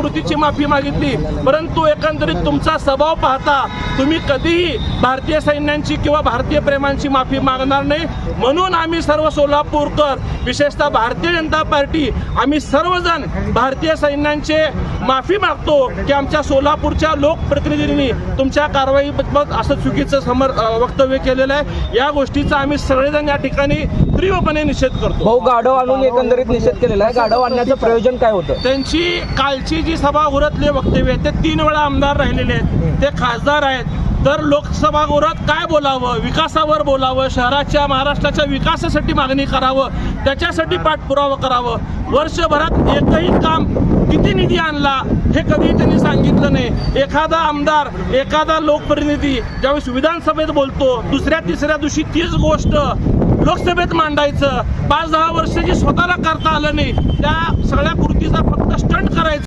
कृतीची माफी मागितली, परंतु एकंदरीत तुमचा स्वभाव पाहता तुम्ही कधीही भारतीय सैन्यांची किंवा भारतीय प्रेमांची माफी मागणार नाही. म्हणून आम्ही सर्व सोलापूरकर, विशेषतः भारतीय जनता पार्टी, आम्ही सर्वजण भारतीय सैन्यांचे माफी मागतो की आमच्या सोलापूरच्या लोकप्रतिनिधींनी तुमच्या कारवाईबाबत असं चुकीचं वक्तव्य केलेलं आहे. या गोष्टीचा आम्ही सगळेजण या ठिकाणी तीव्रपणे निषेध करतो. भाऊ, गाढव आणून एकंदरीत निषेध केलेला आहे. गाढव आणण्याचं प्रयोजन काय होतं? त्यांची कालची जी सभागृहातले वक्तव्य आहेत ते 3 वेळा आमदार राहिलेले आहेत, ते खासदार आहेत. तर लोकसभागृहात काय बोलावं, विकासावर बोलावं, शहराच्या महाराष्ट्राच्या विकासासाठी मागणी करावं, त्याच्यासाठी पाठपुरावा करावं. वर्षभरात एकही काम किती निधी आणला हे कधी त्यांनी सांगितलं नाही. एखादा आमदार, एखादा लोकप्रतिनिधी ज्यावेळेस विधानसभेत बोलतो, दुसऱ्या तिसऱ्या दिवशी तीच गोष्ट लोकसभेत मांडायचं. 5-10 वर्ष जी स्वतःला करता आलं नाही, त्या सगळ्या कृतीचा फक्त स्टंट करायचं.